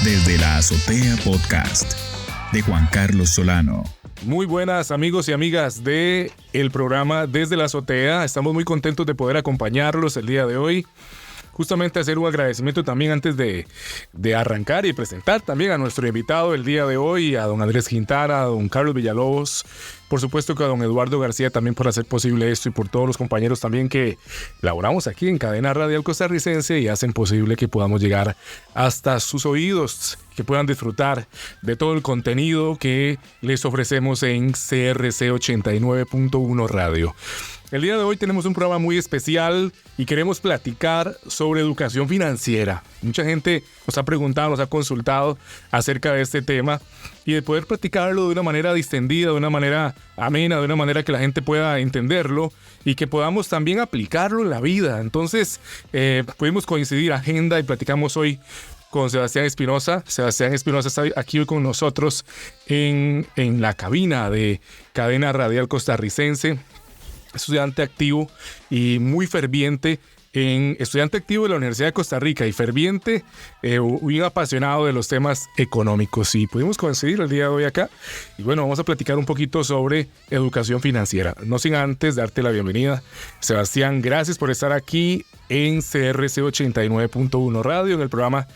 Desde la Azotea Podcast de Juan Carlos Solano. Muy buenas amigos y amigas de el programa Desde la Azotea. Estamos muy contentos de poder acompañarlos el día de hoy. Justamente hacer un agradecimiento también antes de arrancar y presentar también a nuestro invitado el día de hoy, a don Andrés Quintana, a don Carlos Villalobos, por supuesto que a don Eduardo García también por hacer posible esto y por todos los compañeros también que laboramos aquí en Cadena Radial Costarricense y hacen posible que podamos llegar hasta sus oídos, que puedan disfrutar de todo el contenido que les ofrecemos en CRC 89.1 Radio. El día de hoy tenemos un programa muy especial y queremos platicar sobre educación financiera. Mucha gente nos ha preguntado, nos ha consultado acerca de este tema y de poder platicarlo de una manera distendida, de una manera amena, de una manera que la gente pueda entenderlo y que podamos también aplicarlo en la vida. Entonces, pudimos coincidir agenda y platicamos hoy con Sebastián Espinosa. Sebastián Espinosa está aquí hoy con nosotros en la cabina de Cadena Radial Costarricense. Estudiante activo y muy ferviente, estudiante activo de la Universidad de Costa Rica y ferviente, muy apasionado de los temas económicos. Y pudimos coincidir el día de hoy acá. Y bueno, vamos a platicar un poquito sobre educación financiera. No sin antes darte la bienvenida. Sebastián, gracias por estar aquí en CRC 89.1 Radio, en el programa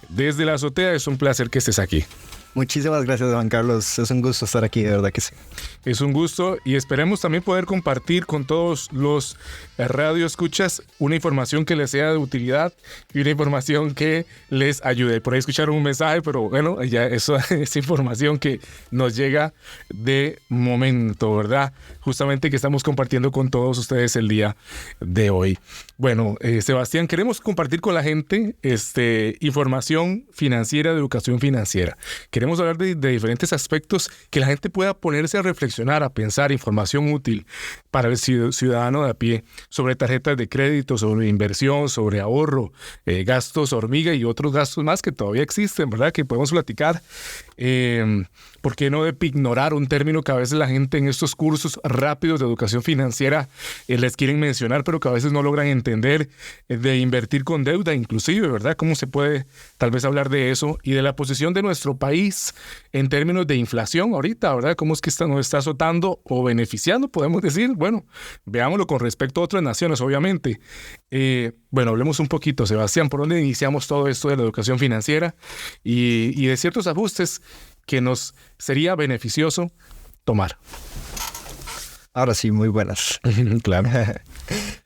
Desde la Azotea. Es un placer que estés aquí. Muchísimas gracias, Juan Carlos. Es un gusto estar aquí, de verdad que sí. Es un gusto y esperemos también poder compartir con todos los radioescuchas una información que les sea de utilidad y una información que les ayude. Por ahí escucharon un mensaje, pero bueno, ya eso es información que nos llega de momento, ¿verdad? Justamente que estamos compartiendo con todos ustedes el día de hoy. Bueno, Sebastián, queremos compartir con la gente información financiera, de educación financiera. Queremos hablar de diferentes aspectos que la gente pueda ponerse a reflexionar, a pensar, información útil para el ciudadano de a pie sobre tarjetas de crédito, sobre inversión, sobre ahorro, gastos hormiga y otros gastos más que todavía existen, ¿verdad? Que podemos platicar. ¿Por qué no de ignorar un término que a veces la gente en estos cursos rápidos de educación financiera les quieren mencionar, pero que a veces no logran entender, de invertir con deuda inclusive, ¿verdad? ¿Cómo se puede tal vez hablar de eso? Y de la posición de nuestro país en términos de inflación ahorita, ¿verdad? ¿Cómo es que nos está azotando o beneficiando, podemos decir? Bueno, veámoslo con respecto a otras naciones, obviamente. Bueno, hablemos un poquito, Sebastián, ¿por dónde iniciamos todo esto de la educación financiera y de ciertos ajustes que nos sería beneficioso tomar? Ahora sí, muy buenas. Claro.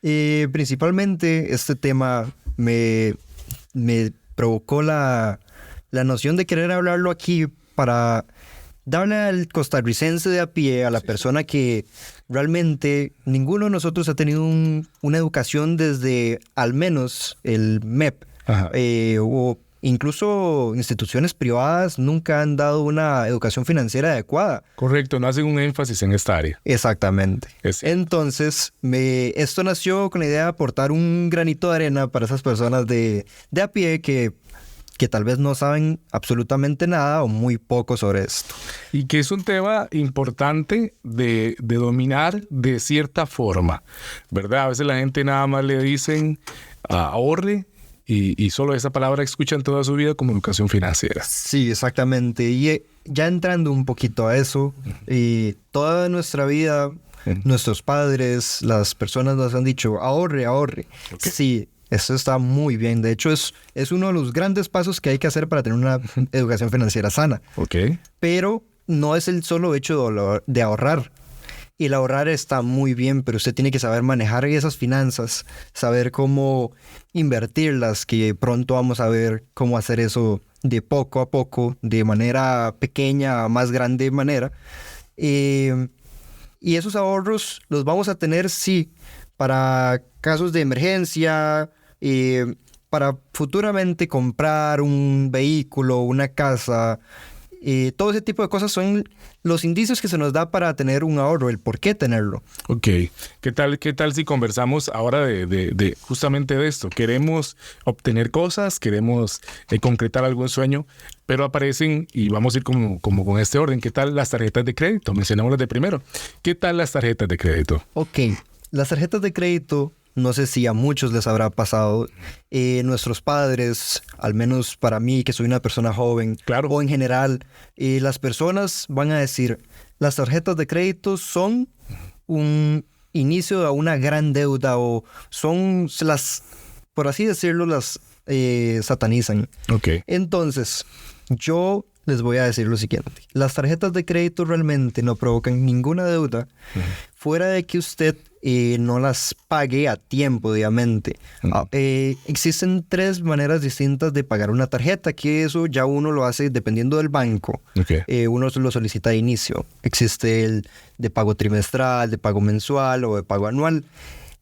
Principalmente este tema me provocó la noción de querer hablarlo aquí para darle al costarricense de a pie, a la persona que realmente ninguno de nosotros ha tenido una educación desde al menos el MEP. O incluso instituciones privadas nunca han dado una educación financiera adecuada. Correcto, no hacen un énfasis en esta área. Exactamente. Entonces, esto nació con la idea de aportar un granito de arena para esas personas de a pie que tal vez no saben absolutamente nada o muy poco sobre esto. Y que es un tema importante de dominar de cierta forma, ¿verdad? A veces la gente nada más le dicen ahorre y solo esa palabra escuchan toda su vida como educación financiera. Sí, exactamente. Y ya entrando un poquito a eso, toda nuestra vida, nuestros padres, las personas nos han dicho ahorre. Okay. Sí. Eso está muy bien. De hecho, es uno de los grandes pasos que hay que hacer para tener una educación financiera sana. Okay. Pero no es el solo hecho de ahorrar. Y el ahorrar está muy bien, pero usted tiene que saber manejar esas finanzas, saber cómo invertirlas, que pronto vamos a ver cómo hacer eso de poco a poco, de manera pequeña a más grande manera. Y esos ahorros los vamos a tener, sí, para casos de emergencia, para futuramente comprar un vehículo, una casa. Todo ese tipo de cosas son los indicios que se nos da para tener un ahorro, el por qué tenerlo. Ok. ¿Qué tal si conversamos ahora de justamente de esto? Queremos obtener cosas, queremos concretar algún sueño, pero aparecen, y vamos a ir como con este orden. ¿Qué tal las tarjetas de crédito? Mencionémoslas de primero. ¿Qué tal las tarjetas de crédito? Ok. Las tarjetas de crédito no sé si a muchos les habrá pasado, nuestros padres, al menos para mí, que soy una persona joven, Claro. o en general, las personas van a decir, las tarjetas de crédito son un inicio a una gran deuda o son las, por así decirlo, las satanizan. Ok. Entonces, yo les voy a decir lo siguiente. Las tarjetas de crédito realmente no provocan ninguna deuda fuera de que usted no las pague a tiempo, obviamente. Existen 3 maneras distintas de pagar una tarjeta, que eso ya uno lo hace dependiendo del banco. Ok. Uno lo solicita de inicio. Existe el de pago trimestral, de pago mensual o de pago anual.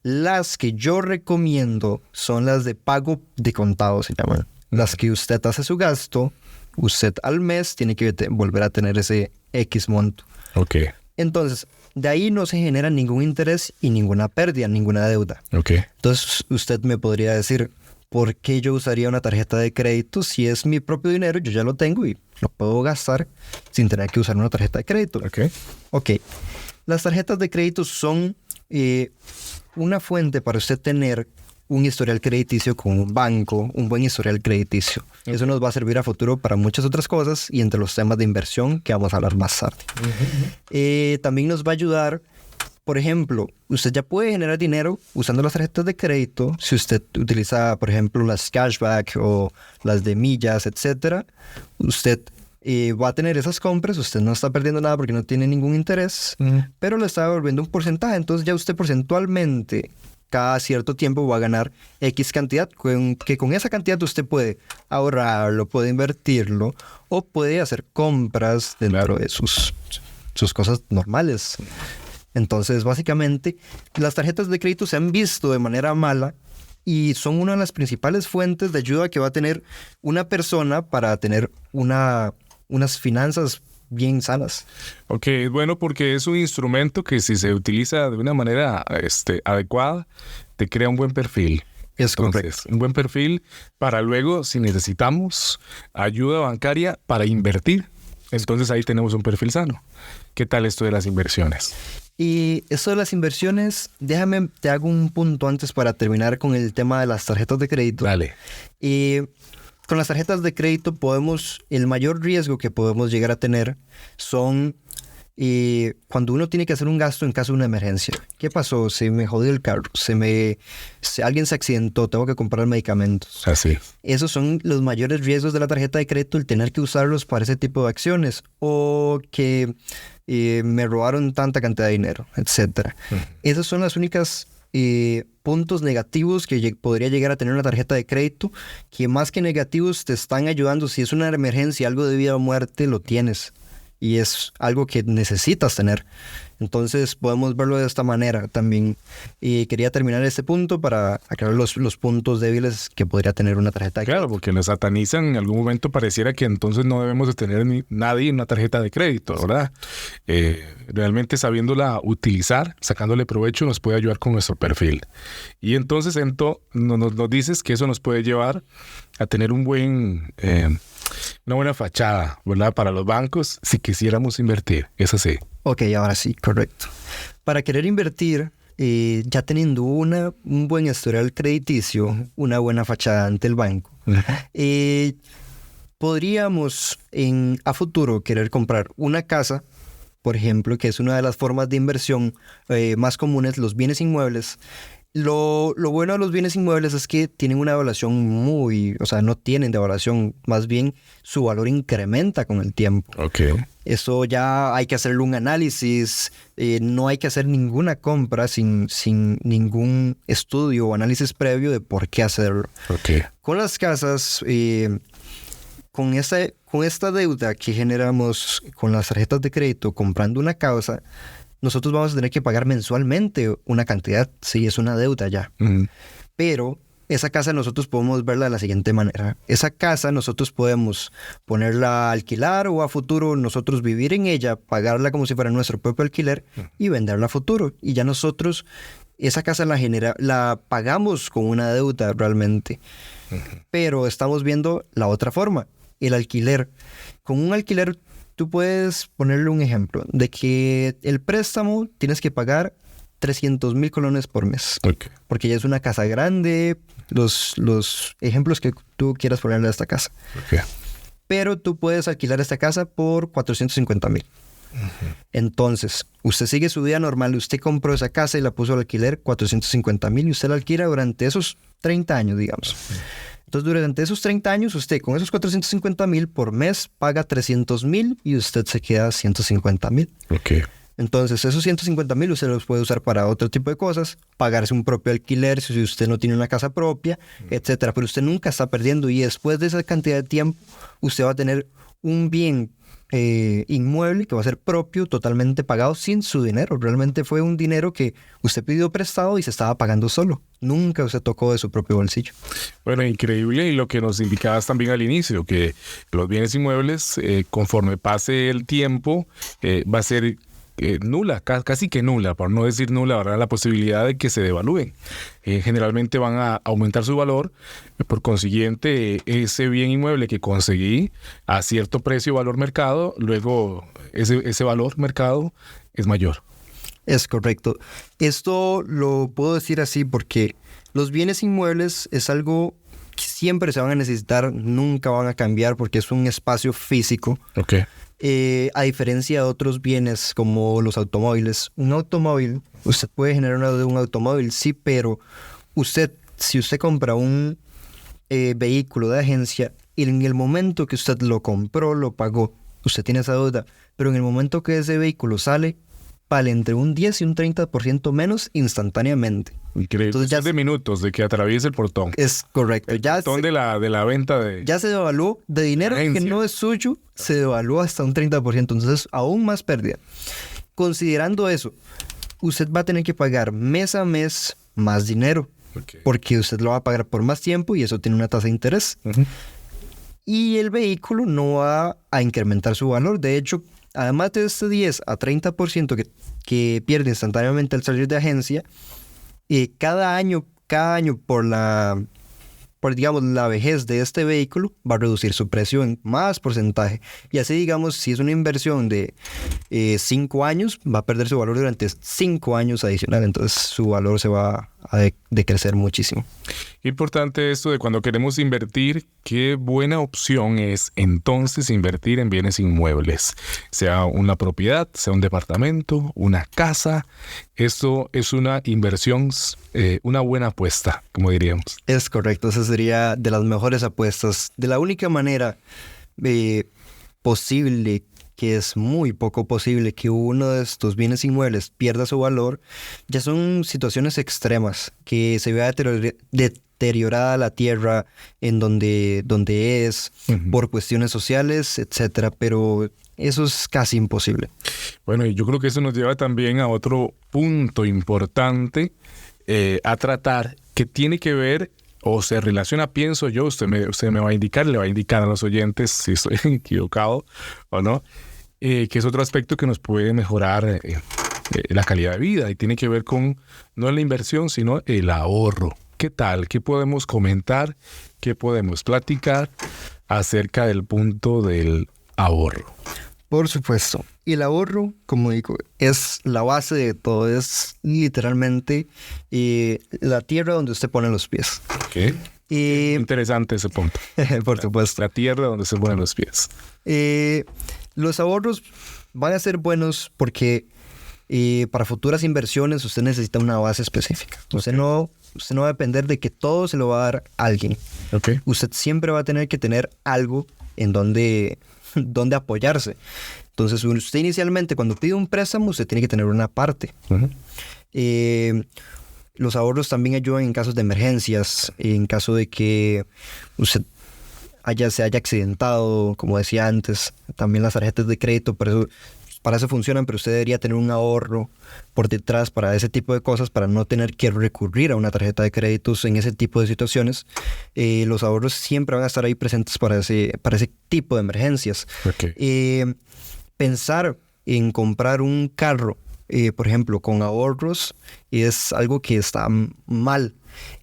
Las que yo recomiendo son las de pago de contado, se llaman. Las que usted hace su gasto, usted al mes tiene que volver a tener ese X monto. Ok. Entonces, de ahí no se genera ningún interés y ninguna pérdida, ninguna deuda. Ok. Entonces, usted me podría decir, ¿por qué yo usaría una tarjeta de crédito si es mi propio dinero? Yo ya lo tengo y lo puedo gastar sin tener que usar una tarjeta de crédito. Ok. Ok. Las tarjetas de crédito son una fuente para usted tener un historial crediticio con un banco, un buen historial crediticio. Eso nos va a servir a futuro para muchas otras cosas y entre los temas de inversión que vamos a hablar más tarde. También nos va a ayudar, por ejemplo, usted ya puede generar dinero usando las tarjetas de crédito. Si usted utiliza, por ejemplo, las cashback o las de millas, etcétera, usted va a tener esas compras, usted no está perdiendo nada porque no tiene ningún interés, pero le está devolviendo un porcentaje. Entonces ya usted porcentualmente cada cierto tiempo va a ganar X cantidad, que con esa cantidad usted puede ahorrarlo, puede invertirlo o puede hacer compras dentro de sus cosas normales. Entonces, básicamente, las tarjetas de crédito se han visto de manera mala y son una de las principales fuentes de ayuda que va a tener una persona para tener unas finanzas bien sanas. Ok, es bueno porque es un instrumento que si se utiliza de una manera adecuada, te crea un buen perfil. Es correcto. Entonces, un buen perfil para luego, si necesitamos ayuda bancaria para invertir, entonces ahí tenemos un perfil sano. ¿Qué tal esto de las inversiones? Y eso de las inversiones, déjame, te hago un punto antes para terminar con el tema de las tarjetas de crédito. Dale. Con las tarjetas de crédito el mayor riesgo que podemos llegar a tener son cuando uno tiene que hacer un gasto en caso de una emergencia. ¿Qué pasó? Se me jodió el carro, alguien se accidentó, tengo que comprar medicamentos. Así. Esos son los mayores riesgos de la tarjeta de crédito, el tener que usarlos para ese tipo de acciones o que me robaron tanta cantidad de dinero, etcétera. Esas son las únicas puntos negativos que podría llegar a tener una tarjeta de crédito, que más que negativos te están ayudando. Si es una emergencia, algo de vida o muerte, lo tienes y es algo que necesitas tener. Entonces podemos verlo de esta manera también. Y quería terminar este punto para aclarar los puntos débiles que podría tener una tarjeta de crédito. Claro, porque nos satanizan. En algún momento pareciera que entonces no debemos de tener nadie una tarjeta de crédito, ¿verdad? Realmente sabiéndola utilizar, sacándole provecho, nos puede ayudar con nuestro perfil. Y entonces nos dices que eso nos puede llevar a tener una buena fachada, ¿verdad? Para los bancos si quisiéramos invertir. Es así. Ok, ahora sí, correcto. Para querer invertir, ya teniendo un buen historial crediticio, una buena fachada ante el banco, podríamos a futuro querer comprar una casa, por ejemplo, que es una de las formas de inversión más comunes, los bienes inmuebles. Lo bueno de los bienes inmuebles es que tienen una evaluación no tienen devaluación, más bien su valor incrementa con el tiempo. Ok. Eso ya hay que hacerle un análisis, no hay que hacer ninguna compra sin ningún estudio o análisis previo de por qué hacerlo. Ok. Con las casas, con esta deuda que generamos con las tarjetas de crédito comprando una casa, nosotros vamos a tener que pagar mensualmente una cantidad, sí, es una deuda ya. Pero esa casa nosotros podemos verla de la siguiente manera. Esa casa nosotros podemos ponerla a alquilar o a futuro nosotros vivir en ella, pagarla como si fuera nuestro propio alquiler y venderla a futuro. Y ya nosotros esa casa la pagamos con una deuda realmente. Pero estamos viendo la otra forma, el alquiler. Con un alquiler tú puedes ponerle un ejemplo de que el préstamo tienes que pagar 300,000 colones por mes. Ok. Porque ya es una casa grande, los ejemplos que tú quieras ponerle a esta casa. Ok. Pero tú puedes alquilar esta casa por 450,000. Entonces, usted sigue su vida normal, usted compró esa casa y la puso al alquiler 450,000 y usted la alquila durante esos 30 años, digamos. Entonces, durante esos 30 años, usted con esos 450,000 por mes paga 300,000 y usted se queda 150,000. Ok. Entonces, esos 150,000 usted los puede usar para otro tipo de cosas, pagarse un propio alquiler si usted no tiene una casa propia, etcétera. Pero usted nunca está perdiendo y después de esa cantidad de tiempo, usted va a tener un bien inmueble que va a ser propio, totalmente pagado sin su dinero. Realmente fue un dinero que usted pidió prestado y se estaba pagando solo. Nunca usted tocó de su propio bolsillo. Bueno, increíble, y lo que nos indicabas también al inicio, que los bienes inmuebles, conforme pase el tiempo, va a ser nula, casi que nula, por no decir nula, habrá la posibilidad de que se devalúen. Generalmente van a aumentar su valor, por consiguiente, ese bien inmueble que conseguí a cierto precio, valor mercado, luego ese valor mercado es mayor. Es correcto. Esto lo puedo decir así porque los bienes inmuebles es algo que siempre se van a necesitar, nunca van a cambiar porque es un espacio físico. Ok. A diferencia de otros bienes como los automóviles. Un automóvil, usted puede generar una deuda de un automóvil, sí, pero si usted compra un vehículo de agencia y en el momento que usted lo compró, lo pagó, usted tiene esa deuda, pero en el momento que ese vehículo sale, vale entre un 10 y un 30% menos instantáneamente. Increíble. Entonces ya de minutos de que atraviese el portón. Es correcto. El portón de la venta de... Ya se devaluó de dinero que no es suyo, se devaluó hasta un 30%. Entonces, aún más pérdida. Considerando eso, usted va a tener que pagar mes a mes más dinero. Okay. Porque usted lo va a pagar por más tiempo y eso tiene una tasa de interés. Uh-huh. Y el vehículo no va a incrementar su valor. De hecho, además de este 10 a 30% que pierde instantáneamente al salir de agencia, cada año por digamos la vejez de este vehículo va a reducir su precio en más porcentaje. Y así, digamos, si es una inversión de 5 años, va a perder su valor durante 5 años adicional. Entonces su valor se va a decrecer muchísimo. Importante esto de cuando queremos invertir, qué buena opción es entonces invertir en bienes inmuebles, sea una propiedad, sea un departamento, una casa. Esto es una inversión, una buena apuesta, como diríamos. Es correcto, esa sería de las mejores apuestas. De la única manera posible, que es muy poco posible que uno de estos bienes inmuebles pierda su valor, ya son situaciones extremas, que se vea deteriorada la tierra en donde es, uh-huh, por cuestiones sociales, etcétera, pero eso es casi imposible. Bueno, y yo creo que eso nos lleva también a otro punto importante a tratar, que tiene que ver o se relaciona, pienso yo, usted me va a indicar, le va a indicar a los oyentes si estoy equivocado o no, que es otro aspecto que nos puede mejorar la calidad de vida y tiene que ver con no la inversión, sino el ahorro. ¿Qué tal? ¿Qué podemos comentar? ¿Qué podemos platicar acerca del punto del ahorro? Por supuesto. Y el ahorro, como digo, es la base de todo. Es literalmente la tierra donde usted pone los pies. Okay. Interesante ese punto. Por supuesto. La tierra donde se ponen los pies. Los ahorros van a ser buenos porque para futuras inversiones usted necesita una base específica. Usted no va a depender de que todo se lo va a dar alguien. Okay. Usted siempre va a tener que tener algo en donde apoyarse. Entonces, usted inicialmente, cuando pide un préstamo, usted tiene que tener una parte. Uh-huh. Los ahorros también ayudan en casos de emergencias, en caso de que usted se haya accidentado, como decía antes. También las tarjetas de crédito, para eso funcionan, pero usted debería tener un ahorro por detrás para ese tipo de cosas, para no tener que recurrir a una tarjeta de créditos en ese tipo de situaciones. Los ahorros siempre van a estar ahí presentes para ese tipo de emergencias. Okay. Pensar en comprar un carro, por ejemplo, con ahorros, es algo que está mal,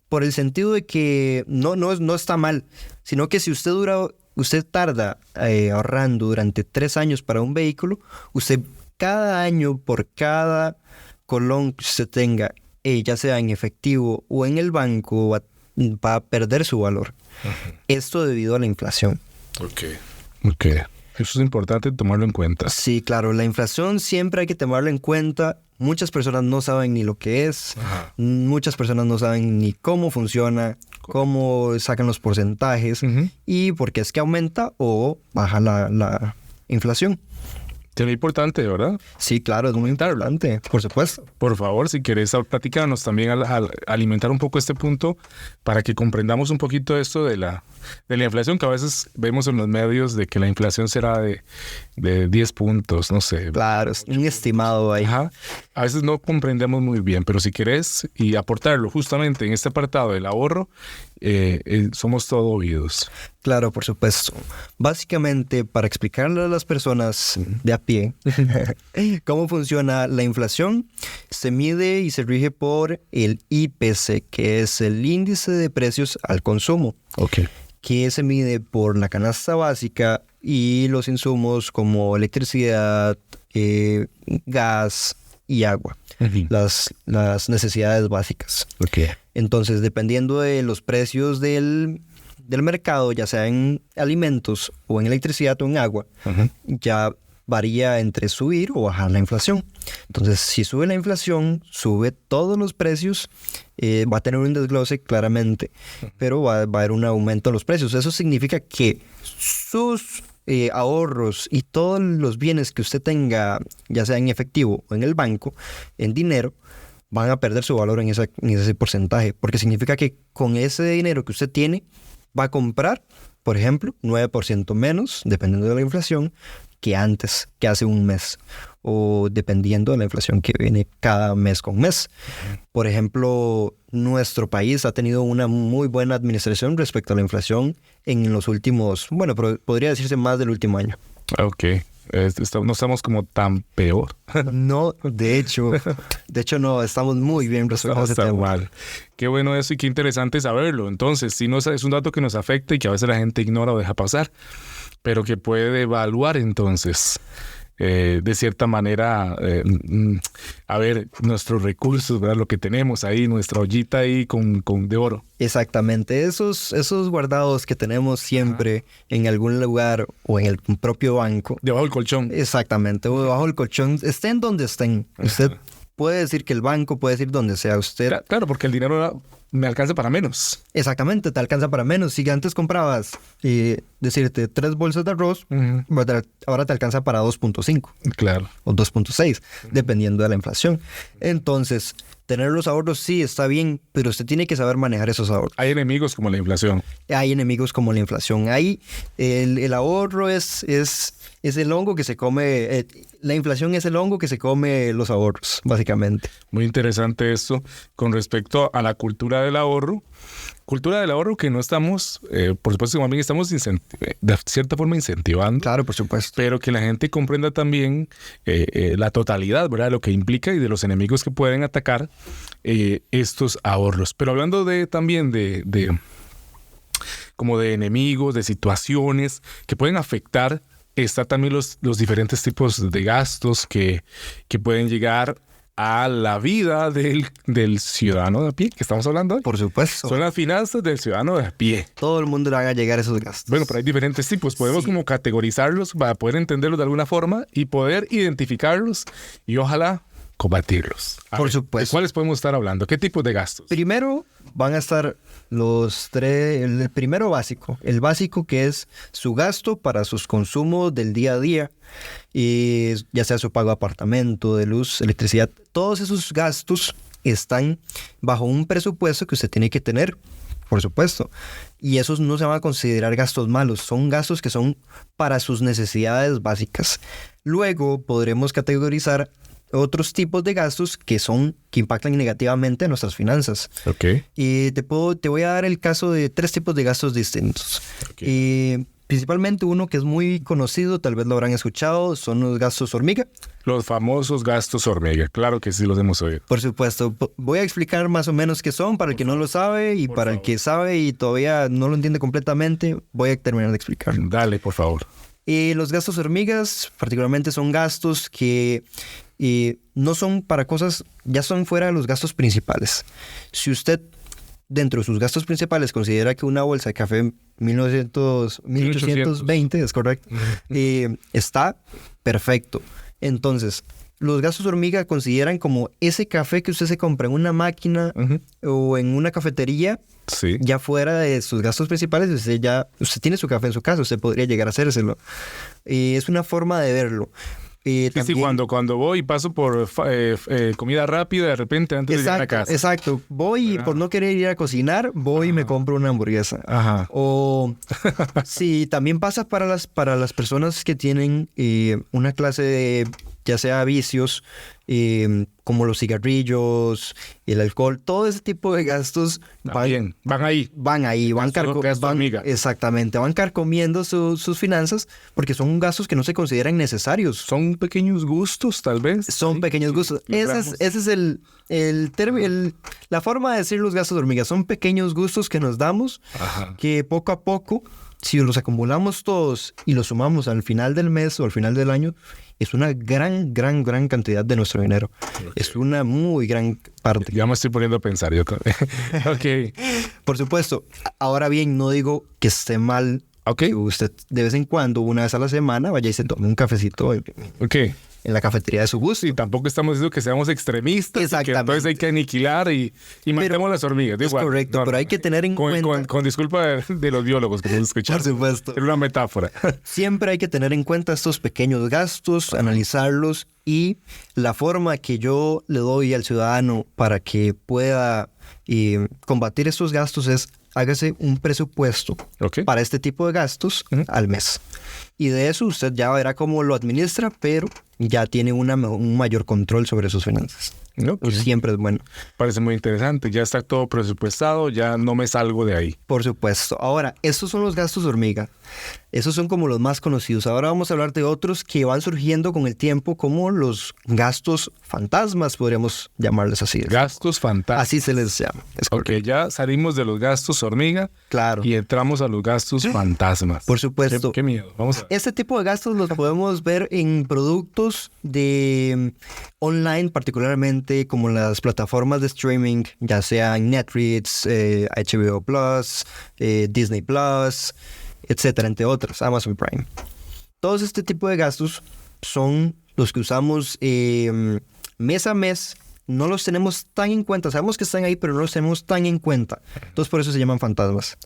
por el sentido de que no está mal, sino que si usted tarda ahorrando durante 3 años para un vehículo, usted cada año por cada colón que usted tenga, ya sea en efectivo o en el banco, va a perder su valor. Esto debido a la inflación. Ok. Eso es importante tomarlo en cuenta. Sí, claro, la inflación siempre hay que tomarlo en cuenta. Muchas personas no saben ni lo que es, muchas personas no saben ni cómo funciona, cómo sacan los porcentajes y por qué es que aumenta o baja la inflación. Es importante, ¿verdad? Sí, claro, es muy importante, por supuesto. Por favor, si querés platicarnos también al alimentar un poco este punto para que comprendamos un poquito esto de la inflación, que a veces vemos en los medios de que la inflación será de 10 puntos, no sé. Claro, es un estimado ahí. Ajá. A veces no comprendemos muy bien, pero si querés y aportarlo justamente en este apartado del ahorro, somos todo oídos. Claro, por supuesto. Básicamente, para explicarle a las personas de a pie cómo funciona la inflación, se mide y se rige por el IPC, que es el índice de precios al consumo. Ok. Que se mide por la canasta básica y los insumos como electricidad, gas y agua. Las necesidades básicas. Ok. Entonces, dependiendo de los precios del mercado, ya sea en alimentos o en electricidad o en agua, ya varía entre subir o bajar la inflación. Entonces, si sube la inflación, sube todos los precios, va a tener un desglose claramente, pero va a haber un aumento en los precios. Eso significa que sus ahorros y todos los bienes que usted tenga, ya sea en efectivo o en el banco, en dinero, van a perder su valor en ese porcentaje, porque significa que con ese dinero que usted tiene, va a comprar, por ejemplo, 9% menos, dependiendo de la inflación, que antes, que hace un mes, o dependiendo de la inflación que viene cada mes con mes. Por ejemplo, nuestro país ha tenido una muy buena administración respecto a la inflación en los últimos, bueno, podría decirse más del último año. Ok. No estamos como tan peor. No, de hecho no, estamos muy bien respecto a ese tema. Mal. Qué bueno eso y qué interesante saberlo. Entonces, sí, es un dato que nos afecta y que a veces la gente ignora o deja pasar, pero que puede evaluar entonces, de cierta manera, a ver, nuestros recursos, ¿verdad? Lo que tenemos ahí, nuestra ollita ahí de oro. Exactamente, esos guardados que tenemos siempre en algún lugar o en el propio banco. Debajo del colchón. Exactamente, o debajo del colchón, estén donde estén. Usted puede decir que el banco, puede decir donde sea usted. Claro, porque el dinero me alcanza para menos. Exactamente, te alcanza para menos. Si antes comprabas, decirte 3 bolsas de arroz, ahora te alcanza para 2.5. Claro. O 2.6, dependiendo de la inflación. Entonces, tener los ahorros sí está bien, pero usted tiene que saber manejar esos ahorros. Hay enemigos como la inflación. Hay enemigos como la inflación. Ahí el ahorro es el hongo que se come. La inflación es el hongo que se come los ahorros, básicamente. Muy interesante esto con respecto a la cultura del ahorro. Cultura del ahorro que no estamos, por supuesto, también estamos de cierta forma incentivando. Claro, por supuesto. Pero que la gente comprenda también la totalidad, ¿verdad? Lo que implica y de los enemigos que pueden atacar estos ahorros. Pero hablando también como de enemigos, de situaciones que pueden afectar, está también los diferentes tipos de gastos que pueden llegar a la vida del ciudadano de a pie, que estamos hablando hoy. Por supuesto. Son las finanzas del ciudadano de a pie. Todo el mundo le haga llegar esos gastos. Bueno, pero hay diferentes tipos. Podemos como categorizarlos para poder entenderlos de alguna forma y poder identificarlos y ojalá combatirlos. Por supuesto. ¿De cuáles podemos estar hablando? ¿Qué tipos de gastos? Primero van a estar los tres. El primero básico. El básico, que es su gasto para sus consumos del día a día. Y ya sea su pago de apartamento, de luz, electricidad. Todos esos gastos están bajo un presupuesto que usted tiene que tener, por supuesto. Y esos no se van a considerar gastos malos. Son gastos que son para sus necesidades básicas. Luego podremos categorizar otros tipos de gastos que impactan negativamente en nuestras finanzas. Ok. Y te voy a dar el caso de 3 tipos de gastos distintos. Okay. Principalmente uno que es muy conocido, tal vez lo habrán escuchado, son los gastos hormiga. Los famosos gastos hormiga, claro que sí los hemos oído. Por supuesto. Voy a explicar más o menos qué son para el que no lo sabe y para el que sabe y todavía no lo entiende completamente, voy a terminar de explicarlo. Dale, por favor. Los gastos hormigas particularmente son gastos que y no son para cosas, ya son fuera de los gastos principales. Si usted dentro de sus gastos principales considera que una bolsa de café 1820, es correcto, está perfecto. Entonces, los gastos hormiga consideran como ese café que usted se compra en una máquina o en una cafetería, ya fuera de sus gastos principales. Usted tiene su café en su casa, usted podría llegar a hacérselo. Es una forma de verlo. También, cuando voy y paso por comida rápida, de repente antes de llegar a casa. Exacto. Voy y por no querer ir a cocinar, voy y me compro una hamburguesa. Ajá. O sí, también pasa para las personas que tienen una clase de, ya sea vicios, como los cigarrillos, el alcohol, todo ese tipo de gastos van ahí. Exactamente, van carcomiendo sus finanzas porque son gastos que no se consideran necesarios. Son pequeños gustos, tal vez. Son pequeños gustos. Ese es el término, la forma de decir los gastos hormigas. Son pequeños gustos que nos damos, que poco a poco, si los acumulamos todos y los sumamos al final del mes o al final del año, es una gran cantidad de nuestro dinero. Okay. Es una muy gran parte. Ya me estoy poniendo a pensar yo. Ok. Por supuesto. Ahora bien, no digo que esté mal que usted de vez en cuando, una vez a la semana, vaya y se tome un cafecito en la cafetería de su gusto. Y tampoco estamos diciendo que seamos extremistas. Exactamente. Y que entonces hay que aniquilar y matemos las hormigas. Es correcto, pero hay que tener en cuenta... Con disculpa de los biólogos que nos escucharon. Por supuesto. Es una metáfora. Siempre hay que tener en cuenta estos pequeños gastos, analizarlos, y la forma que yo le doy al ciudadano para que pueda combatir estos gastos es: hágase un presupuesto para este tipo de gastos al mes. Y de eso usted ya verá cómo lo administra, pero ya tiene un mayor control sobre sus finanzas. Siempre es bueno. Parece muy interesante. Ya está todo presupuestado, ya no me salgo de ahí. Por supuesto. Ahora, estos son los gastos hormiga. Esos son como los más conocidos. Ahora vamos a hablar de otros que van surgiendo con el tiempo, como los gastos fantasmas, podríamos llamarles así. Gastos fantasmas. Así se les llama. Ya salimos de los gastos hormiga. Claro. Y entramos a los gastos fantasmas. Por supuesto. Qué miedo. Vamos a ver. Este tipo de gastos los podemos ver en productos de online, particularmente como las plataformas de streaming, ya sean Netflix, HBO Plus, Disney Plus, etcétera, entre otras, Amazon Prime. Todos este tipo de gastos son los que usamos mes a mes. No los tenemos tan en cuenta. Sabemos que están ahí, pero no los tenemos tan en cuenta. Entonces, por eso se llaman fantasmas.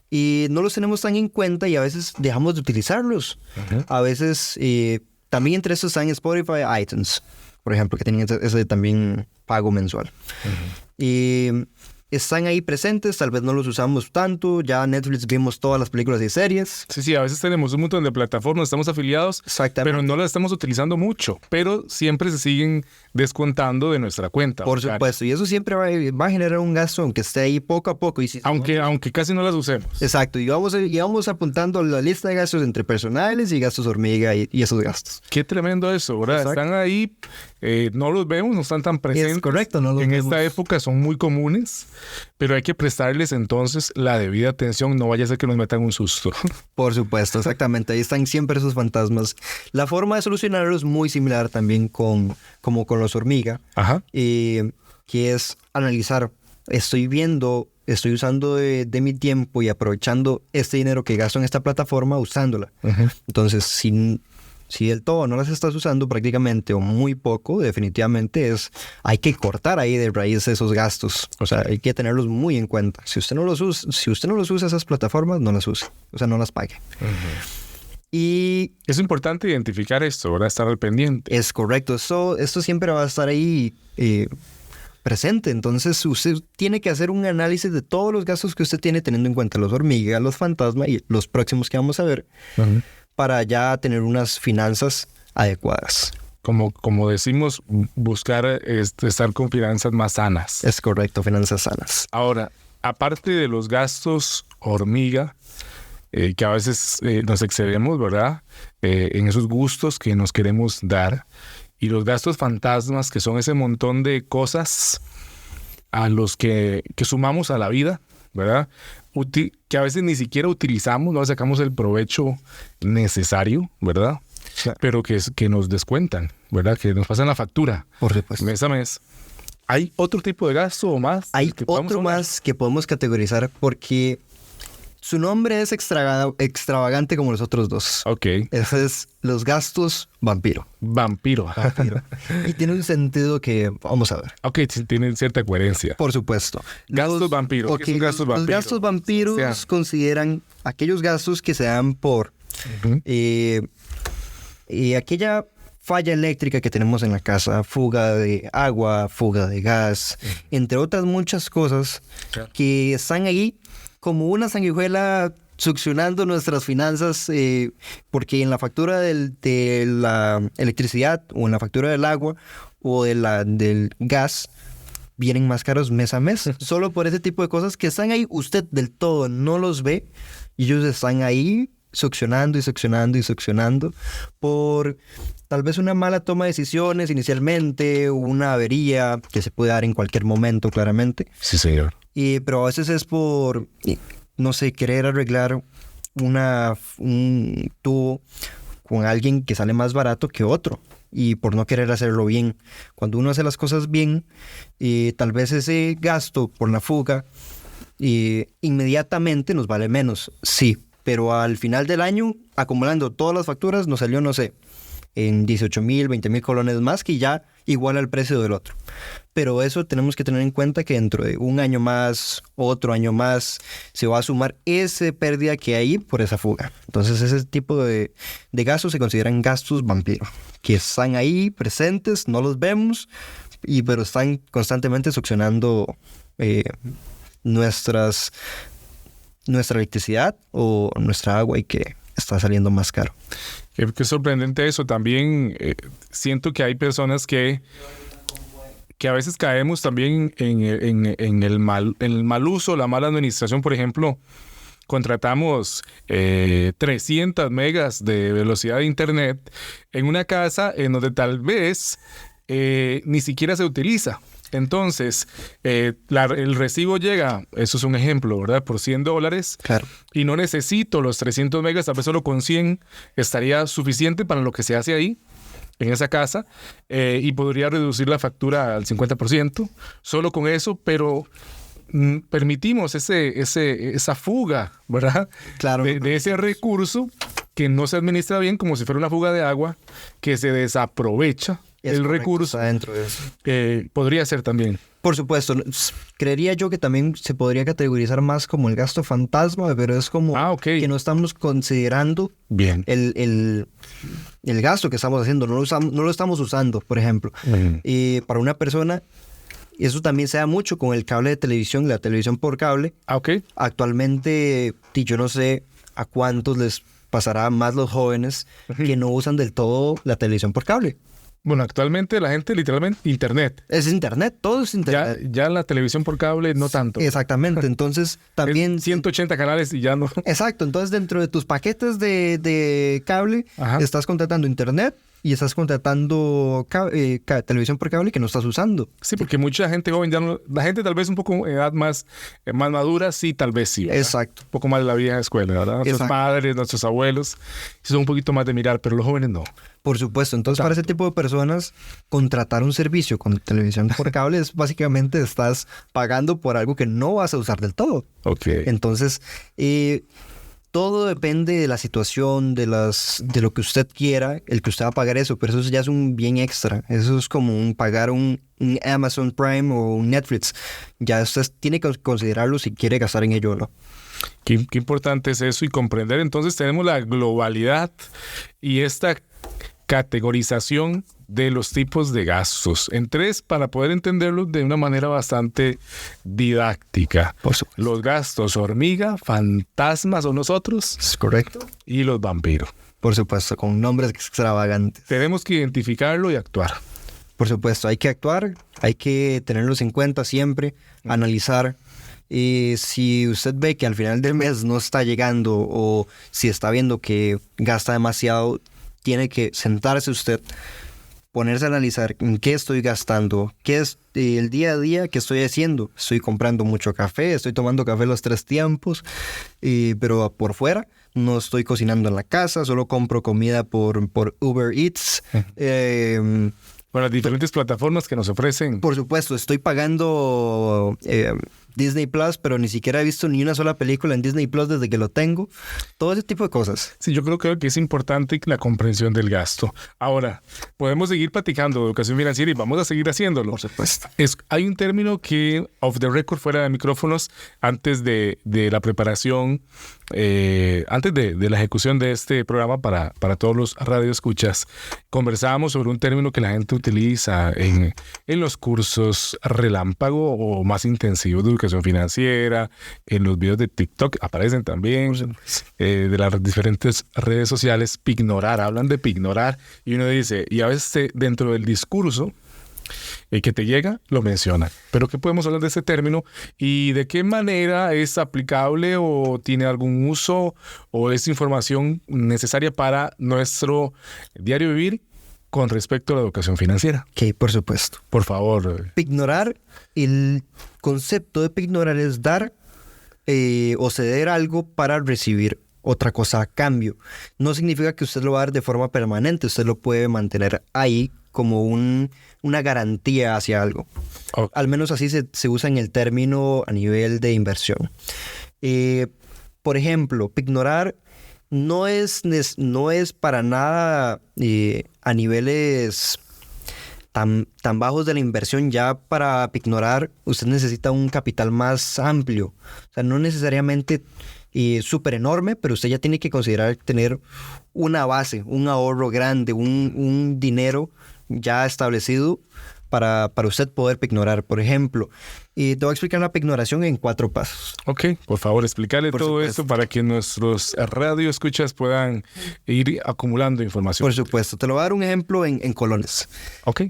Y no los tenemos tan en cuenta y a veces dejamos de utilizarlos. A veces, también entre estos están Spotify, iTunes, por ejemplo, que tienen ese también pago mensual. Y están ahí presentes, tal vez no los usamos tanto. Ya Netflix vimos todas las películas y series. Sí, a veces tenemos un montón de plataformas, estamos afiliados, pero no las estamos utilizando mucho. Pero siempre se siguen descontando de nuestra cuenta. Por supuesto, y eso siempre va a generar un gasto, aunque esté ahí poco a poco. Y aunque casi no las usemos. Exacto, y vamos apuntando la lista de gastos entre personales y gastos hormiga y esos gastos. Qué tremendo eso, ¿verdad? Exacto. Están ahí, no los vemos, no están tan presentes. Es correcto, no los vemos. En esta época son muy comunes, pero hay que prestarles entonces la debida atención, no vaya a ser que nos metan un susto. Por supuesto, exactamente, ahí están siempre esos fantasmas. La forma de solucionarlo es muy similar también como con los hormiga, que es analizar, estoy usando de mi tiempo y aprovechando este dinero que gasto en esta plataforma usándola. Entonces, si del todo no las estás usando prácticamente o muy poco, definitivamente hay que cortar ahí de raíz esos gastos. O sea, hay que tenerlos muy en cuenta. Si usted no los usa esas plataformas, no las use. O sea, no las pague. Y es importante identificar esto, ¿verdad? Estar al pendiente. Es correcto. Esto siempre va a estar ahí presente. Entonces, usted tiene que hacer un análisis de todos los gastos que usted tiene, teniendo en cuenta los hormigas, los fantasmas y los próximos que vamos a ver, para ya tener unas finanzas adecuadas. Como decimos, buscar estar con finanzas más sanas. Es correcto, finanzas sanas. Ahora, aparte de los gastos hormiga, que a veces nos excedemos, ¿verdad? En esos gustos que nos queremos dar. Y los gastos fantasmas, que son ese montón de cosas a los que sumamos a la vida, ¿verdad? Que a veces ni siquiera utilizamos, no sacamos el provecho necesario, ¿verdad? Claro. pero que nos descuentan, ¿verdad? Que nos pasan la factura Por supuesto. mes a mes. ¿Hay otro tipo de gasto o más? Hay que podamos otro hablar? más que podemos categorizar porque su nombre es extravagante como los otros dos. Ok, Ese es los gastos vampiro. vampiro. Y tiene un sentido que vamos a ver. Ok, tienen cierta coherencia. Por supuesto. Gastos vampiros. ¿Qué ok, son gastos los vampiros? gastos vampiros O sea, consideran aquellos gastos que se dan por ujú. Aquella falla eléctrica que tenemos en la casa, fuga de agua, fuga de gas, entre otras muchas cosas Claro. que están ahí como una sanguijuela succionando nuestras finanzas, porque en la factura de la electricidad o en la factura del agua o del gas vienen más caros mes a mes. Solo por ese tipo de cosas que están ahí, usted del todo no los ve y ellos están ahí succionando y succionando y succionando por tal vez una mala toma de decisiones inicialmente, una avería que se puede dar en cualquier momento claramente. Sí, señor. Pero a veces es por, no sé, querer arreglar un tubo con alguien que sale más barato que otro y por no querer hacerlo bien. Cuando uno hace las cosas bien, tal vez ese gasto por la fuga inmediatamente nos vale menos, sí, pero al final del año, acumulando todas las facturas, nos salió, no sé, en 18,000, 20,000 colones más, que ya igual al precio del otro. Pero eso tenemos que tener en cuenta que dentro de un año más, otro año más, se va a sumar esa pérdida que hay por esa fuga. Entonces ese tipo de gastos se consideran gastos vampiro, que están ahí presentes, no los vemos, pero están constantemente succionando nuestra electricidad o nuestra agua y que está saliendo más caro. Qué sorprendente eso. También siento que hay personas que a veces caemos también en el mal uso, la mala administración. Por ejemplo, contratamos 300 megas de velocidad de internet en una casa en donde tal vez ni siquiera se utiliza. Entonces, el recibo llega, eso es un ejemplo, ¿verdad? Por $100. Claro. Y no necesito los 300 megas, tal vez solo con 100 estaría suficiente para lo que se hace ahí, en esa casa, y podría reducir la factura al 50%, solo con eso, pero permitimos esa fuga, ¿verdad? Claro. De ese recurso que no se administra bien, como si fuera una fuga de agua, que se desaprovecha. Es El correcto, recurso está dentro de eso. podría ser también. Por supuesto, creería yo que también se podría categorizar más como el gasto fantasma, pero es como que no estamos considerando bien el gasto que estamos haciendo, no lo estamos usando, por ejemplo. Y para una persona, eso también se da mucho con el cable de televisión, la televisión por cable. Actualmente, yo no sé a cuántos les pasará más los jóvenes que no usan del todo la televisión por cable. Bueno, actualmente la gente literalmente internet. Es internet, todo es internet. Ya la televisión por cable no tanto. Exactamente, entonces también... Es 180 canales y ya no. Exacto, entonces dentro de tus paquetes de cable estás contratando internet y estás contratando televisión por cable que no estás usando. Sí, porque mucha gente joven ya no... La gente tal vez un poco edad más madura, sí, tal vez sí, ¿verdad? Exacto. Un poco más de la vieja escuela, ¿verdad? Nuestros padres, nuestros abuelos, son un poquito más de mirar, pero los jóvenes no. Por supuesto, entonces para ese tipo de personas, contratar un servicio con televisión por cable es básicamente estás pagando por algo que no vas a usar del todo. Ok. Entonces, todo depende de la situación, de lo que usted quiera, el que usted va a pagar eso, pero eso ya es un bien extra. Eso es como pagar un Amazon Prime o un Netflix. Ya usted tiene que considerarlo si quiere gastar en ello o no. Qué importante es eso y comprender. Entonces tenemos la globalidad y esta categorización de los tipos de gastos en tres para poder entenderlos de una manera bastante didáctica. Por supuesto. Los gastos hormiga, fantasmas o nosotros. Es correcto. Y los vampiros. Por supuesto, con nombres extravagantes. Tenemos que identificarlo y actuar. Por supuesto, hay que actuar, hay que tenerlos en cuenta siempre, analizar. Y si usted ve que al final del mes no está llegando o si está viendo que gasta demasiado, tiene que sentarse usted ponerse a analizar en qué estoy gastando, qué es el día a día que estoy haciendo. Estoy comprando mucho café, estoy tomando café los 3 tiempos, pero por fuera no estoy cocinando en la casa, solo compro comida por Uber Eats. Por las diferentes plataformas que nos ofrecen. Por supuesto, estoy pagando Disney Plus, pero ni siquiera he visto ni una sola película en Disney Plus desde que lo tengo. Todo ese tipo de cosas. Sí, yo creo que es importante la comprensión del gasto. Ahora, podemos seguir platicando de educación financiera y vamos a seguir haciéndolo. Por supuesto. Hay un término que, off the record, fuera de micrófonos, antes de la preparación, antes de la ejecución de este programa para todos los radioescuchas, conversábamos sobre un término que la gente utiliza en los cursos relámpago o más intensivos de educación financiera, en los videos de TikTok aparecen también, de las diferentes redes sociales, pignorar, hablan de pignorar, y uno dice, y a veces dentro del discurso que te llega, lo menciona. Pero ¿qué podemos hablar de ese término y de qué manera es aplicable o tiene algún uso o es información necesaria para nuestro diario vivir con respecto a la educación financiera? Ok, por supuesto. Por favor. Pignorar, el concepto de pignorar es dar o ceder algo para recibir otra cosa a cambio. No significa que usted lo va a dar de forma permanente, usted lo puede mantener ahí como una garantía hacia algo. Okay. Al menos así se usa en el término a nivel de inversión. Por ejemplo, pignorar no es para nada a niveles tan bajos de la inversión. Ya para pignorar usted necesita un capital más amplio. O sea, no necesariamente súper enorme, pero usted ya tiene que considerar tener una base, un ahorro grande, un dinero ya establecido para usted poder pignorar. Por ejemplo, te voy a explicar la pignoración en 4 pasos. Ok, por favor, explícale todo esto para que nuestros radioescuchas puedan ir acumulando información. Por supuesto, te lo voy a dar un ejemplo en colones. Ok.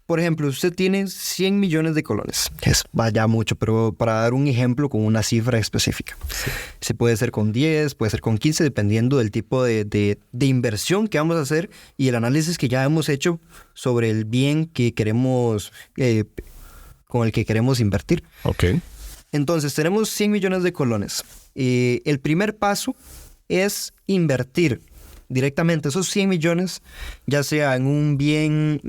Por ejemplo, usted tiene 100 millones de colones. Vaya mucho, pero para dar un ejemplo con una cifra específica. Sí. Se puede hacer con 10, puede ser con 15, dependiendo del tipo de inversión que vamos a hacer y el análisis que ya hemos hecho sobre el bien que queremos, con el que queremos invertir. Ok. Entonces, tenemos 100 millones de colones. El primer paso es invertir directamente esos 100 millones, ya sea en un bien,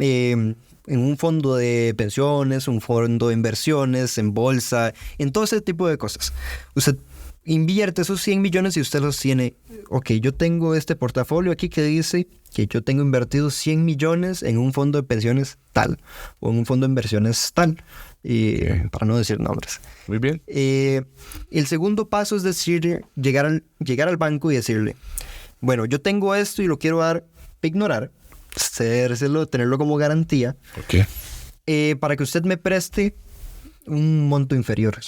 en un fondo de pensiones, un fondo de inversiones, en bolsa, en todo ese tipo de cosas. Usted invierte esos 100 millones y usted los tiene. Ok, yo tengo este portafolio aquí que dice que yo tengo invertido 100 millones en un fondo de pensiones tal o en un fondo de inversiones tal, para no decir nombres. Muy bien. El segundo paso es decir, llegar al banco y decirle, bueno, yo tengo esto y lo quiero ignorar, cedérselo, tenerlo como garantía, para que usted me preste un monto inferior.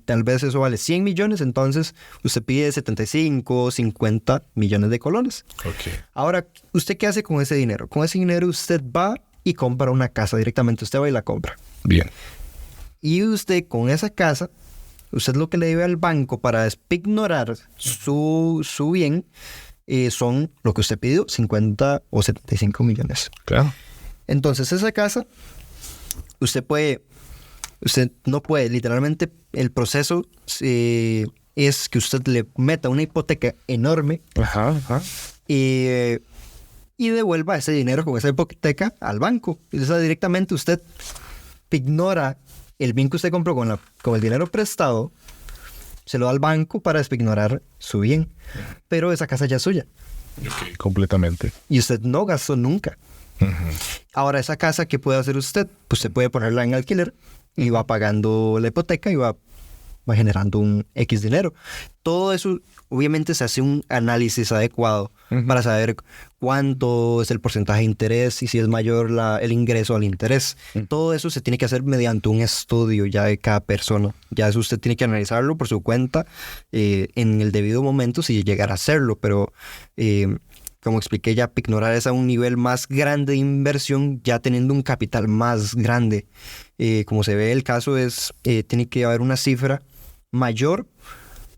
Tal vez eso vale 100 millones, entonces usted pide 75, 50 millones de colones. Okay. Ahora, ¿usted qué hace con ese dinero? Con ese dinero usted va y compra una casa directamente. Usted va y la compra. Bien. Y usted con esa casa, usted lo que le debe al banco para ignorar su bien, son lo que usted pidió, 50 o 75 millones. Claro. Entonces, esa casa, usted no puede, literalmente, el proceso es que usted le meta una hipoteca enorme. Y devuelva ese dinero con esa hipoteca al banco. O sea, directamente usted ignora el bien que usted compró con el dinero prestado, se lo da al banco para ignorar su bien. Pero esa casa ya es suya. Okay, completamente. Y usted no gastó nunca. Uh-huh. Ahora, esa casa, ¿qué puede hacer usted? Pues usted puede ponerla en alquiler y va pagando la hipoteca y va generando un X dinero. Todo eso, obviamente, se hace un análisis adecuado para saber cuánto es el porcentaje de interés y si es mayor el ingreso al interés. Todo eso se tiene que hacer mediante un estudio ya de cada persona. Ya eso usted tiene que analizarlo por su cuenta en el debido momento si llegara a hacerlo. Pero, como expliqué, ya ignorar es a un nivel más grande de inversión, ya teniendo un capital más grande. Como se ve, el caso tiene que haber una cifra mayor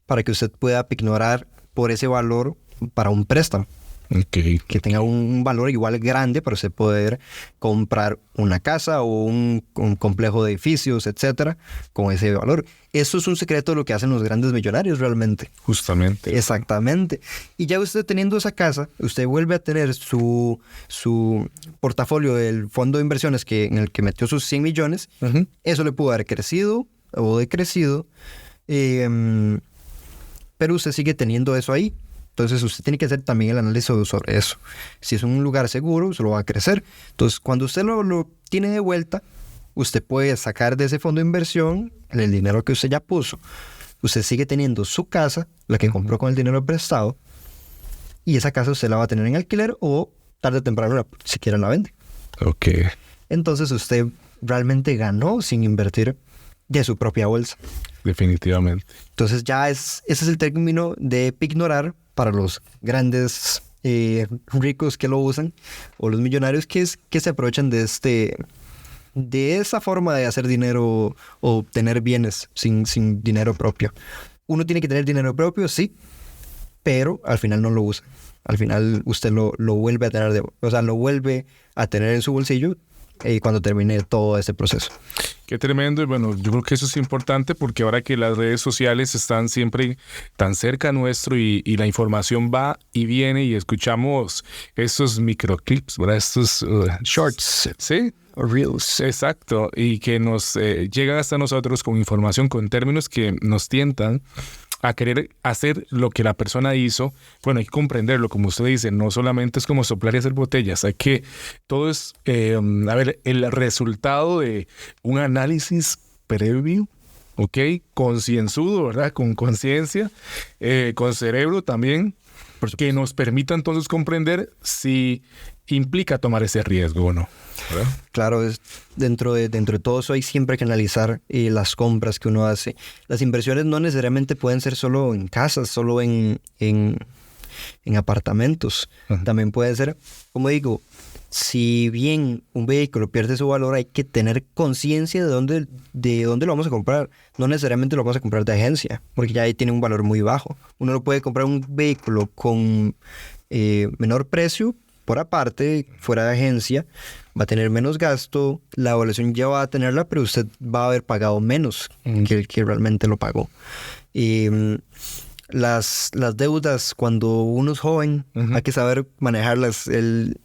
para que usted pueda ignorar por ese valor para un préstamo. Okay. Que tenga un valor igual grande para usted poder comprar una casa o un complejo de edificios, etcétera, con ese valor. Eso es un secreto de lo que hacen los grandes millonarios realmente. Justamente. Exactamente. Y ya usted teniendo esa casa, usted vuelve a tener su portafolio del fondo de inversiones en el que metió sus 100 millones. Uh-huh. Eso le pudo haber crecido o decrecido, pero usted sigue teniendo eso ahí. Entonces usted tiene que hacer también el análisis sobre eso. Si es un lugar seguro, se lo va a crecer. Entonces cuando usted lo tiene de vuelta, usted puede sacar de ese fondo de inversión el dinero que usted ya puso. Usted sigue teniendo su casa, la que compró con el dinero prestado, y esa casa usted la va a tener en alquiler o tarde o temprano siquiera la vende. Ok. Entonces usted realmente ganó sin invertir de su propia bolsa. Definitivamente. Entonces ese es el término de pignorar para los grandes ricos que lo usan, o los millonarios que se aprovechan de esa forma de hacer dinero o obtener bienes sin dinero propio. Uno tiene que tener dinero propio, sí, pero al final no lo usa. Al final usted lo vuelve a tener, lo vuelve a tener en su bolsillo cuando termine todo ese proceso. Qué tremendo. Y bueno, yo creo que eso es importante porque ahora que las redes sociales están siempre tan cerca nuestro y la información va y viene y escuchamos estos microclips, ¿verdad? Estos shorts, ¿sí? O reels. Exacto. Y que nos llegan hasta nosotros con información, con términos que nos tientan a querer hacer lo que la persona hizo. Bueno, hay que comprenderlo, como usted dice, no solamente es como soplar y hacer botellas, hay que, todo es, el resultado de un análisis previo, ¿ok? Concienzudo, ¿verdad? Con conciencia, con cerebro también, que nos permita entonces comprender si implica tomar ese riesgo o no, ¿verdad? Claro, dentro de todo eso hay siempre que analizar las compras que uno hace. Las inversiones no necesariamente pueden ser solo en casas, solo en apartamentos. Uh-huh. También puede ser, como digo, si bien un vehículo pierde su valor, hay que tener conciencia de dónde lo vamos a comprar. No necesariamente lo vamos a comprar de agencia, porque ya ahí tiene un valor muy bajo. Uno lo puede comprar un vehículo con menor precio, por aparte, fuera de agencia, va a tener menos gasto, la evaluación ya va a tenerla, pero usted va a haber pagado menos que el que realmente lo pagó. Las deudas, cuando uno es joven, uh-huh, hay que saber manejarlas. El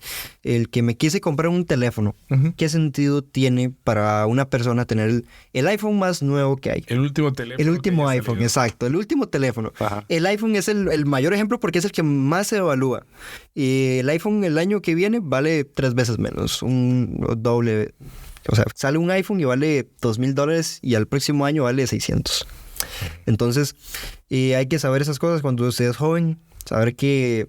que me quise comprar un teléfono, uh-huh, ¿qué sentido tiene para una persona tener el iPhone más nuevo que hay? El último teléfono. El último iPhone, exacto. El último teléfono. Ajá. El iPhone es el mayor ejemplo porque es el que más se evalúa. Y el iPhone el año que viene vale 3 veces menos, un doble. O sea, sale un iPhone y vale $2,000 y al próximo año vale 600. Entonces, hay que saber esas cosas cuando usted es joven, saber que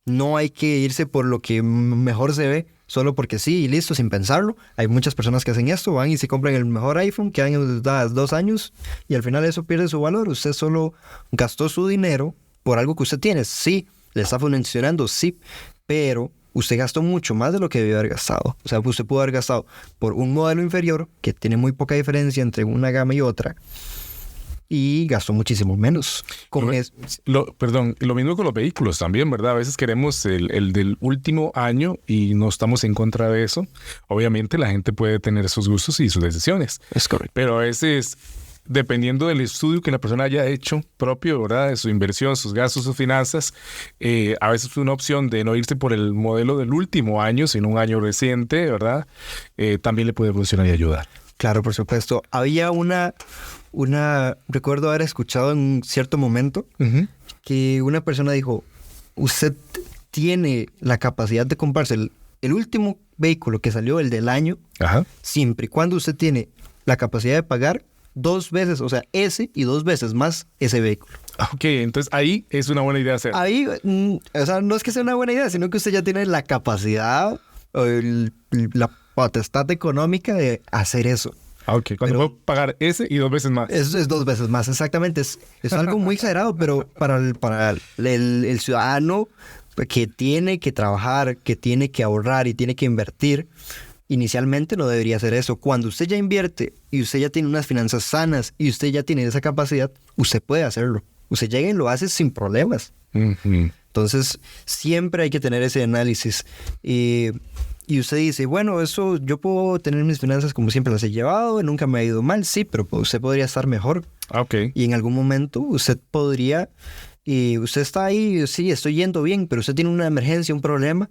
no hay que irse por lo que mejor se ve, solo porque sí y listo, sin pensarlo. Hay muchas personas que hacen esto, van y se compran el mejor iPhone, quedan endeudadas 2 años y al final eso pierde su valor. Usted solo gastó su dinero por algo que usted tiene. Sí, le está funcionando, sí, pero usted gastó mucho más de lo que debió haber gastado. O sea, usted pudo haber gastado por un modelo inferior, que tiene muy poca diferencia entre una gama y otra, y gastó muchísimo menos. Lo mismo con los vehículos también, ¿verdad? A veces queremos el del último año y no estamos en contra de eso. Obviamente la gente puede tener sus gustos y sus decisiones. Es correcto. Pero a veces, dependiendo del estudio que la persona haya hecho propio, ¿verdad? De su inversión, sus gastos, sus finanzas, a veces una opción de no irse por el modelo del último año, sino un año reciente, ¿verdad? También le puede funcionar y ayudar. Claro, por supuesto. Había recuerdo haber escuchado en un cierto momento, uh-huh, que una persona dijo, usted tiene la capacidad de comprarse el último vehículo que salió, el del año, uh-huh, siempre y cuando usted tiene la capacidad de pagar 2 veces, o sea, ese y 2 veces más ese vehículo. Ok, entonces ahí es una buena idea hacer. Ahí, o sea, no es que sea una buena idea, sino que usted ya tiene la capacidad, la potestad económica de hacer eso. Ok, cuando puedo pagar ese y 2 veces más. Es 2 veces más, exactamente. Es algo muy exagerado, pero para el ciudadano que tiene que trabajar, que tiene que ahorrar y tiene que invertir, inicialmente no debería hacer eso. Cuando usted ya invierte y usted ya tiene unas finanzas sanas y usted ya tiene esa capacidad, usted puede hacerlo. Usted llega y lo hace sin problemas. Uh-huh. Entonces, siempre hay que tener ese análisis. Y usted dice, bueno, eso yo puedo tener mis finanzas como siempre las he llevado, nunca me ha ido mal, sí, pero usted podría estar mejor. Okay. Y en algún momento usted podría, y usted está ahí, sí, estoy yendo bien, pero usted tiene una emergencia, un problema,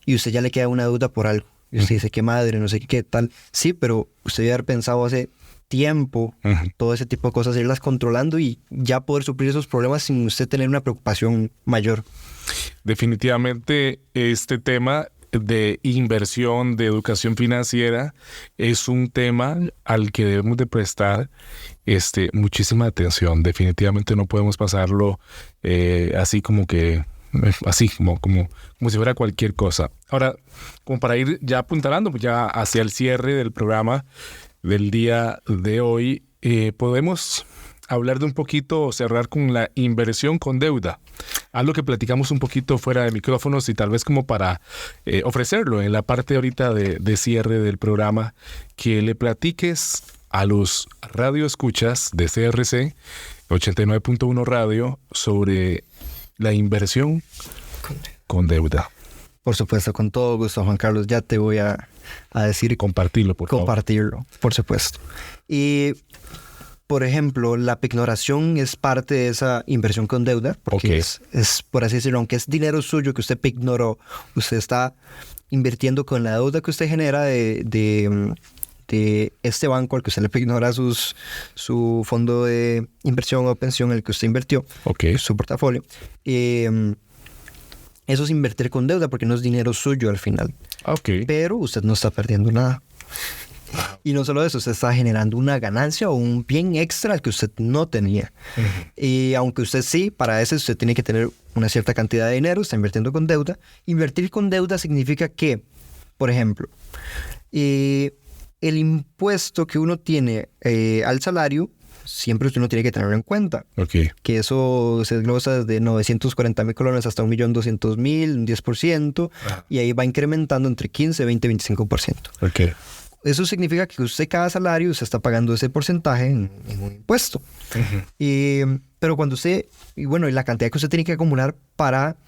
y usted ya le queda una deuda por algo. Y usted dice, qué madre, no sé qué tal. Sí, pero usted debe haber pensado hace tiempo, todo ese tipo de cosas, irlas controlando y ya poder suplir esos problemas sin usted tener una preocupación mayor. Definitivamente este tema de inversión, de educación financiera, es un tema al que debemos de prestar muchísima atención. Definitivamente no podemos pasarlo así como si fuera cualquier cosa. Ahora, como para ir ya apuntalando pues ya hacia el cierre del programa del día de hoy, podemos hablar de un poquito, cerrar con la inversión con deuda. Algo que platicamos un poquito fuera de micrófonos y tal vez como para ofrecerlo en la parte ahorita de cierre del programa, que le platiques a los radioescuchas de CRC 89.1 Radio sobre la inversión con deuda. Por supuesto, con todo gusto, Juan Carlos. Ya te voy a decir... Compartirlo, por favor. Compartirlo, por supuesto. Y, por ejemplo, la pignoración es parte de esa inversión con deuda. Porque es, por así decirlo, aunque es dinero suyo que usted pignoró, usted está invirtiendo con la deuda que usted genera de este banco al que usted le ignora su fondo de inversión o pensión el que usted invirtió, su portafolio. Eso es invertir con deuda porque no es dinero suyo al final. Pero usted no está perdiendo nada. Y no solo eso, usted está generando una ganancia o un bien extra al que usted no tenía. Y aunque usted sí, para eso usted tiene que tener una cierta cantidad de dinero, está invirtiendo con deuda. Invertir con deuda significa que, por ejemplo, el impuesto que uno tiene al salario, siempre usted no tiene que tenerlo en cuenta. Que eso se desglosa desde 940,000 colones hasta 1.200.000, un 10%, y ahí va incrementando entre 15, 20, 25%. Eso significa que usted cada salario usted está pagando ese porcentaje en un impuesto. Pero cuando usted, y la cantidad que usted tiene que acumular para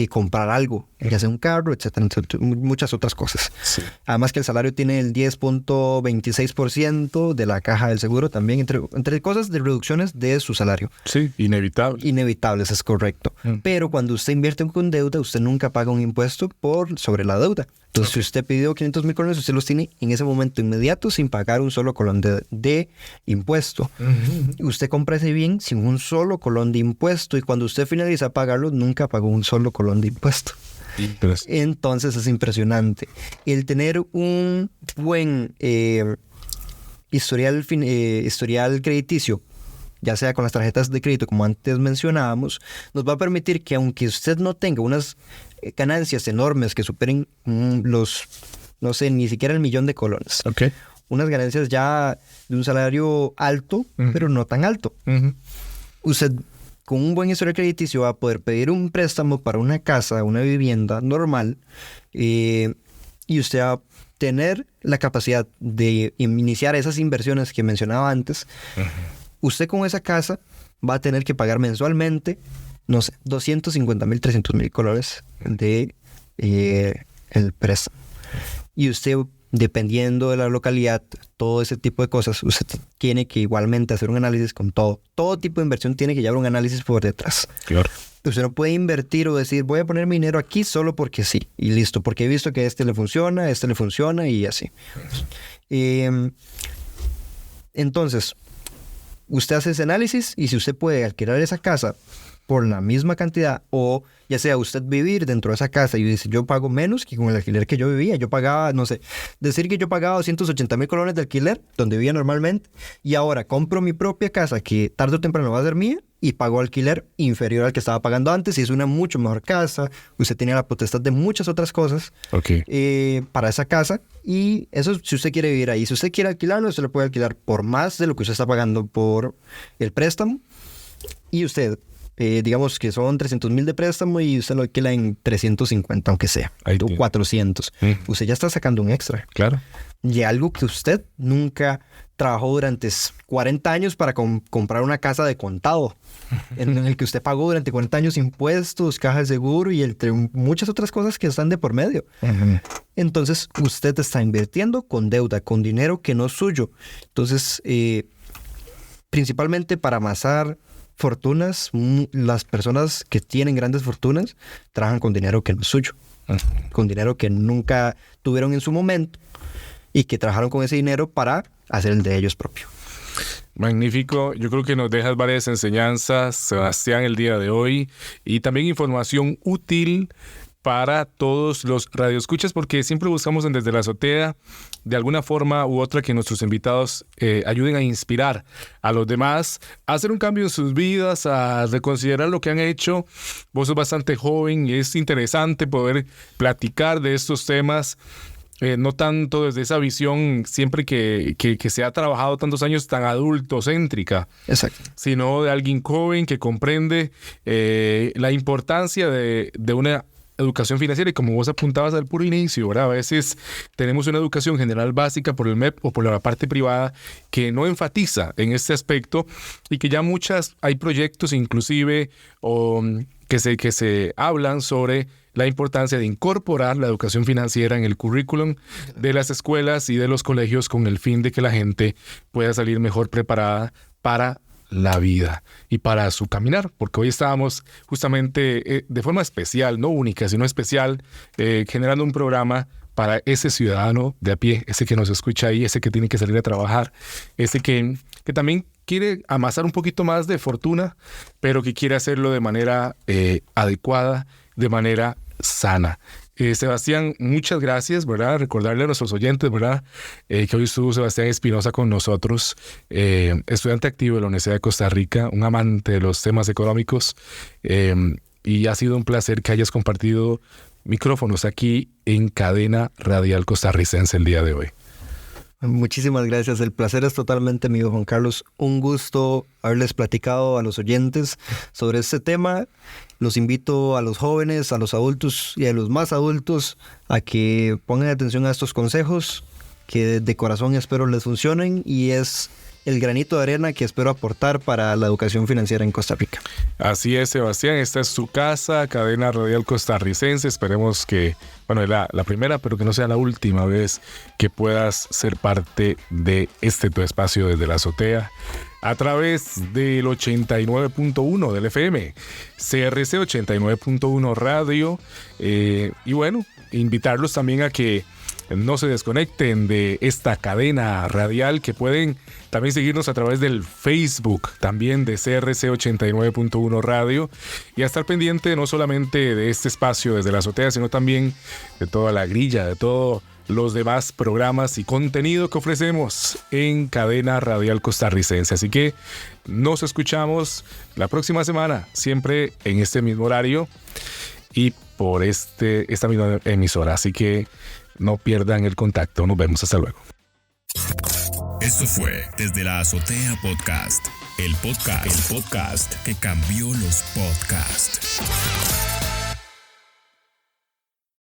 comprar algo, ya sea un carro, etcétera, muchas otras cosas. Sí. Además que el salario tiene el 10.26% de la caja del seguro también, entre cosas de reducciones de su salario. Sí, inevitables, es correcto. Pero cuando usted invierte con deuda, usted nunca paga un impuesto sobre la deuda. Entonces, si usted pidió 500,000 colones, usted los tiene en ese momento inmediato sin pagar un solo colón de impuesto. Usted compra ese bien sin un solo colón de impuesto y cuando usted finaliza a pagarlo, nunca pagó un solo colón de impuesto. Entonces, es impresionante. El tener un buen historial crediticio, ya sea con las tarjetas de crédito, como antes mencionábamos, nos va a permitir que aunque usted no tenga unas ganancias enormes que superen no sé, ni siquiera el 1,000,000 de colones. Unas ganancias ya de un salario alto, pero no tan alto. Usted, con un buen historial crediticio, va a poder pedir un préstamo para una casa, una vivienda normal, y usted va a tener la capacidad de iniciar esas inversiones que mencionaba antes. Usted con esa casa va a tener que pagar mensualmente, no sé, 250,000, 300,000 colones de el préstamo. Y usted, dependiendo de la localidad, todo ese tipo de cosas, usted tiene que igualmente hacer un análisis con todo. Todo tipo de inversión tiene que llevar un análisis por detrás. Claro. Usted no puede invertir o decir, voy a poner mi dinero aquí solo porque sí. Y listo, porque he visto que este le funciona y así. Entonces, usted hace ese análisis y si usted puede alquilar esa casa por la misma cantidad o ya sea usted vivir dentro de esa casa y dice yo pago menos que con el alquiler que yo vivía, yo pagaba, no sé, decir que yo pagaba 280,000 colones de alquiler donde vivía normalmente y ahora compro mi propia casa que tarde o temprano va a ser mía y pago alquiler inferior al que estaba pagando antes y es una mucho mejor casa, usted tenía la potestad de muchas otras cosas para esa casa y eso si usted quiere vivir ahí, si usted quiere alquilarlo, usted lo puede alquilar por más de lo que usted está pagando por el préstamo y usted digamos que son 300,000 de préstamo y usted lo alquila en 350, aunque sea, o 400. Usted ya está sacando un extra. Claro. Y algo que usted nunca trabajó durante 40 años para comprar una casa de contado, en el que usted pagó durante 40 años impuestos, caja de seguro y entre muchas otras cosas que están de por medio. Entonces, usted está invirtiendo con deuda, con dinero que no es suyo. Entonces, principalmente para amasar fortunas, las personas que tienen grandes fortunas trabajan con dinero que no es suyo, con dinero que nunca tuvieron en su momento y que trabajaron con ese dinero para hacer el de ellos propio. Magnífico. Yo creo que nos dejas varias enseñanzas, Sebastián, el día de hoy, y también información útil para todos los radioescuchas, porque siempre buscamos en Desde la Azotea, de alguna forma u otra, que nuestros invitados ayuden a inspirar a los demás a hacer un cambio en sus vidas, a reconsiderar lo que han hecho. Vos sos bastante joven y es interesante poder platicar de estos temas. No tanto desde esa visión siempre que se ha trabajado tantos años tan adultocéntrica. Exacto. Sino de alguien joven que comprende la importancia de una educación financiera, y como vos apuntabas al puro inicio, ¿verdad? A veces tenemos una educación general básica por el MEP o por la parte privada que no enfatiza en este aspecto, y que ya hay proyectos inclusive que se hablan sobre la importancia de incorporar la educación financiera en el currículum de las escuelas y de los colegios, con el fin de que la gente pueda salir mejor preparada para la vida y para su caminar, porque hoy estábamos justamente de forma especial, no única, sino especial, generando un programa para ese ciudadano de a pie, ese que nos escucha ahí, ese que tiene que salir a trabajar, ese que también quiere amasar un poquito más de fortuna, pero que quiere hacerlo de manera adecuada, de manera sana. Sebastián, muchas gracias, ¿verdad? Recordarle a nuestros oyentes, ¿verdad? Que hoy estuvo Sebastián Espinosa con nosotros, estudiante activo de la Universidad de Costa Rica, un amante de los temas económicos, y ha sido un placer que hayas compartido micrófonos aquí en Cadena Radial Costarricense el día de hoy. Muchísimas gracias. El placer es totalmente mío, Juan Carlos. Un gusto haberles platicado a los oyentes sobre este tema. Los invito a los jóvenes, a los adultos y a los más adultos a que pongan atención a estos consejos que de corazón espero les funcionen, y es el granito de arena que espero aportar para la educación financiera en Costa Rica. Así es, Sebastián, esta es tu casa, Cadena Radial Costarricense. Esperemos que, bueno, es la primera, pero que no sea la última vez que puedas ser parte de tu espacio desde la azotea, a través del 89.1 del FM, CRC 89.1 Radio, y bueno, invitarlos también a que no se desconecten de esta cadena radial, que pueden también seguirnos a través del Facebook también de CRC 89.1 Radio, y a estar pendiente no solamente de este espacio desde la azotea, sino también de toda la grilla, de todos los demás programas y contenido que ofrecemos en Cadena Radial Costarricense. Así que nos escuchamos la próxima semana, siempre en este mismo horario y por esta misma emisora. Así que no pierdan el contacto. Nos vemos. Hasta luego. Esto fue Desde la Azotea Podcast. El podcast que cambió los podcasts.